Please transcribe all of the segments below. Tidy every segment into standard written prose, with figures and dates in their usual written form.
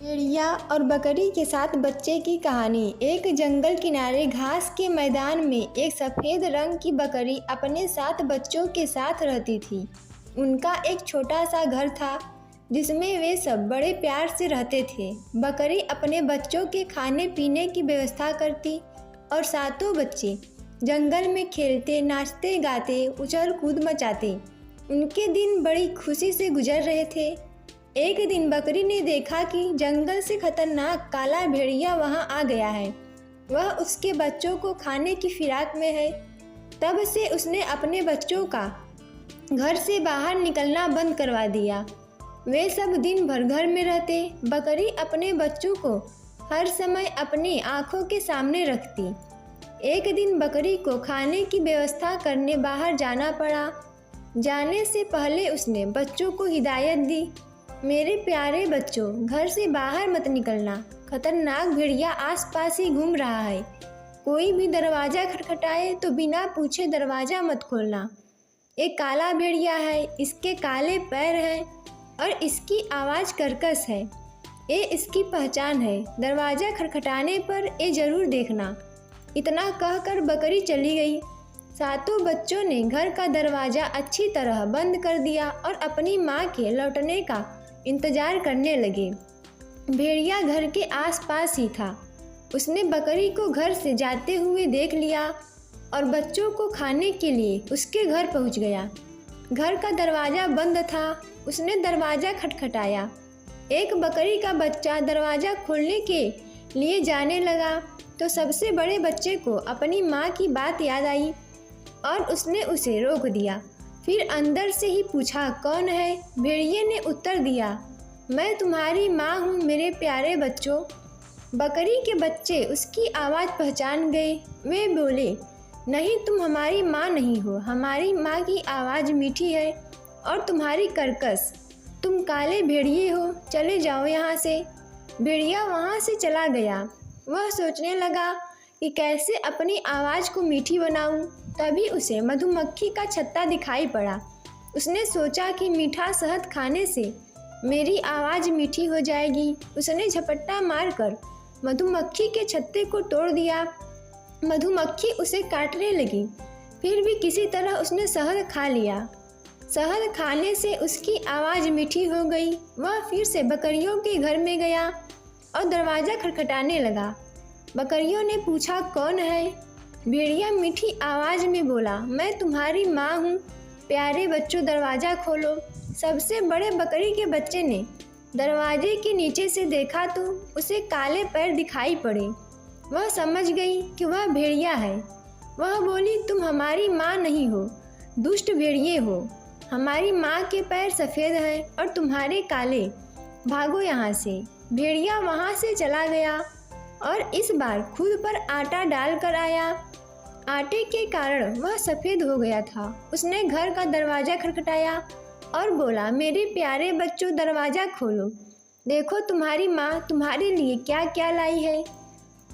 भेड़िया और बकरी के साथ बच्चे की कहानी। एक जंगल किनारे घास के मैदान में एक सफ़ेद रंग की बकरी अपने 7 बच्चों के साथ रहती थी। उनका एक छोटा सा घर था जिसमें वे सब बड़े प्यार से रहते थे। बकरी अपने बच्चों के खाने पीने की व्यवस्था करती और 7 बच्चे जंगल में खेलते, नाचते, गाते, उछल कूद मचाते। उनके दिन बड़ी खुशी से गुजर रहे थे। एक दिन बकरी ने देखा कि जंगल से खतरनाक काला भेड़िया वहां आ गया है। वह उसके बच्चों को खाने की फिराक में है। तब से उसने अपने बच्चों का घर से बाहर निकलना बंद करवा दिया। वे सब दिन भर घर में रहते। बकरी अपने बच्चों को हर समय अपनी आंखों के सामने रखती। एक दिन बकरी को खाने की व्यवस्था करने बाहर जाना पड़ा। जाने से पहले उसने बच्चों को हिदायत दी, मेरे प्यारे बच्चों, घर से बाहर मत निकलना। खतरनाक भेड़िया आसपास ही घूम रहा है। कोई भी दरवाज़ा खटखटाए तो बिना पूछे दरवाज़ा मत खोलना। एक काला भेड़िया है, इसके काले पैर हैं और इसकी आवाज़ कर्कश है। ये इसकी पहचान है। दरवाज़ा खटखटाने पर ये ज़रूर देखना। इतना कहकर बकरी चली गई। 7 बच्चों ने घर का दरवाज़ा अच्छी तरह बंद कर दिया और अपनी माँ के लौटने का इंतजार करने लगे। भेड़िया घर के आसपास ही था। उसने बकरी को घर से जाते हुए देख लिया और बच्चों को खाने के लिए उसके घर पहुंच गया। घर का दरवाज़ा बंद था। उसने दरवाज़ा खटखटाया। एक बकरी का बच्चा दरवाज़ा खोलने के लिए जाने लगा तो सबसे बड़े बच्चे को अपनी माँ की बात याद आई और उसने उसे रोक दिया। फिर अंदर से ही पूछा, कौन है? भेड़िए ने उत्तर दिया, मैं तुम्हारी माँ हूँ मेरे प्यारे बच्चों। बकरी के बच्चे उसकी आवाज़ पहचान गए। वे बोले, नहीं, तुम हमारी माँ नहीं हो। हमारी माँ की आवाज़ मीठी है और तुम्हारी कर्कश। तुम काले भेड़िए हो, चले जाओ यहाँ से। भेड़िया वहाँ से चला गया। वह सोचने लगा कि कैसे अपनी आवाज़ को मीठी बनाऊं। तभी उसे मधुमक्खी का छत्ता दिखाई पड़ा। उसने सोचा कि मीठा शहद खाने से मेरी आवाज़ मीठी हो जाएगी। उसने झपट्टा मारकर मधुमक्खी के छत्ते को तोड़ दिया। मधुमक्खी उसे काटने लगी। फिर भी किसी तरह उसने शहद खा लिया। शहद खाने से उसकी आवाज़ मीठी हो गई। वह फिर से बकरियों के घर में गया और दरवाज़ा खटखटाने लगा। बकरियों ने पूछा, कौन है? भेड़िया मीठी आवाज़ में बोला, मैं तुम्हारी माँ हूँ। प्यारे बच्चों, दरवाज़ा खोलो। सबसे बड़े बकरी के बच्चे ने दरवाजे के नीचे से देखा तो उसे काले पैर दिखाई पड़े। वह समझ गई कि वह भेड़िया है। वह बोली, तुम हमारी माँ नहीं हो, दुष्ट भेड़िए हो। हमारी माँ के पैर सफ़ेद हैं और तुम्हारे काले। भागो यहाँ से। भेड़िया वहाँ से चला गया और इस बार खुद पर आटा डाल कर आया। आटे के कारण वह सफ़ेद हो गया था। उसने घर का दरवाज़ा खटखटाया और बोला, मेरे प्यारे बच्चों, दरवाज़ा खोलो। देखो तुम्हारी माँ तुम्हारे लिए क्या क्या लाई है।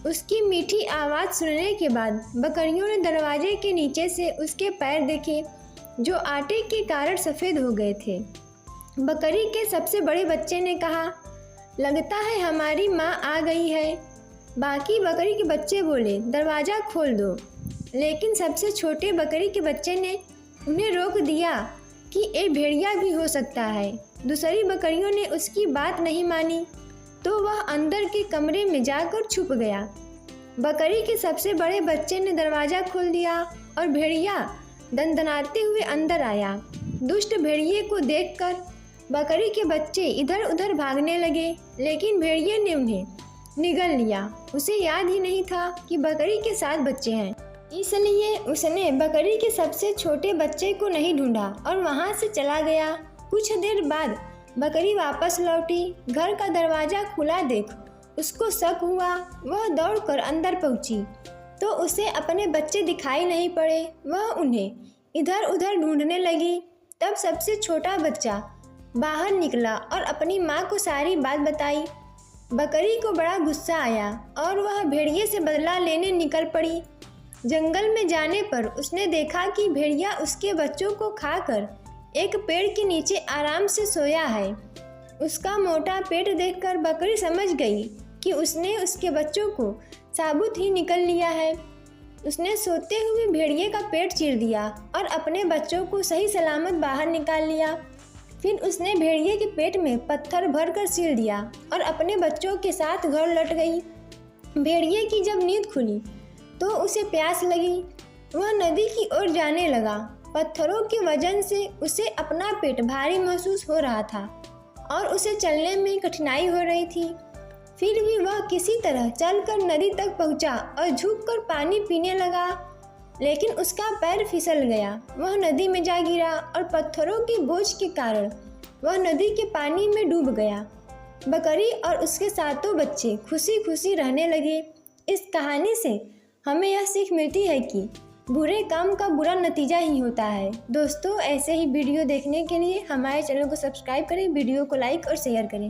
उसकी मीठी आवाज़ सुनने के बाद बकरियों ने दरवाजे के नीचे से उसके पैर देखे जो आटे के कारण सफ़ेद हो गए थे। बकरी के सबसे बड़े बच्चे ने कहा, लगता है हमारी माँ आ गई है। बाकी बकरी के बच्चे बोले, दरवाज़ा खोल दो। लेकिन सबसे छोटे बकरी के बच्चे ने उन्हें रोक दिया कि ये भेड़िया भी हो सकता है। दूसरी बकरियों ने उसकी बात नहीं मानी तो वह अंदर के कमरे में जाकर छुप गया। बकरी के सबसे बड़े बच्चे ने दरवाज़ा खोल दिया और भेड़िया दंदनाते हुए अंदर आया। दुष्ट भेड़िए को देखकर बकरी के बच्चे इधर उधर भागने लगे, लेकिन भेड़िए ने उन्हें निगल लिया। उसे याद ही नहीं था कि बकरी के 7 बच्चे हैं, इसलिए उसने बकरी के सबसे छोटे बच्चे को नहीं ढूंढा और वहां से चला गया। कुछ देर बाद बकरी वापस लौटी। घर का दरवाज़ा खुला देख उसको शक हुआ। वह दौड़कर अंदर पहुंची तो उसे अपने बच्चे दिखाई नहीं पड़े। वह उन्हें इधर उधर ढूंढने लगी। तब सबसे छोटा बच्चा बाहर निकला और अपनी माँ को सारी बात बताई। बकरी को बड़ा गुस्सा आया और वह भेड़िए से बदला लेने निकल पड़ी। जंगल में जाने पर उसने देखा कि भेड़िया उसके बच्चों को खाकर एक पेड़ के नीचे आराम से सोया है। उसका मोटा पेट देखकर बकरी समझ गई कि उसने उसके बच्चों को साबुत ही निकल लिया है। उसने सोते हुए भेड़िए का पेट चीर दिया और अपने बच्चों को सही सलामत बाहर निकाल लिया। फिर उसने भेड़िए के पेट में पत्थर भरकर सील दिया और अपने बच्चों के साथ घर लौट गई। भेड़िए की जब नींद खुली तो उसे प्यास लगी। वह नदी की ओर जाने लगा। पत्थरों के वजन से उसे अपना पेट भारी महसूस हो रहा था और उसे चलने में कठिनाई हो रही थी। फिर भी वह किसी तरह चलकर नदी तक पहुंचा और झुककर पानी पीने लगा, लेकिन उसका पैर फिसल गया। वह नदी में जा गिरा और पत्थरों के बोझ के कारण वह नदी के पानी में डूब गया। बकरी और उसके सातों बच्चे खुशी खुशी रहने लगे। इस कहानी से हमें यह सीख मिलती है कि बुरे काम का बुरा नतीजा ही होता है। दोस्तों, ऐसे ही वीडियो देखने के लिए हमारे चैनल को सब्सक्राइब करें, वीडियो को लाइक और शेयर करें।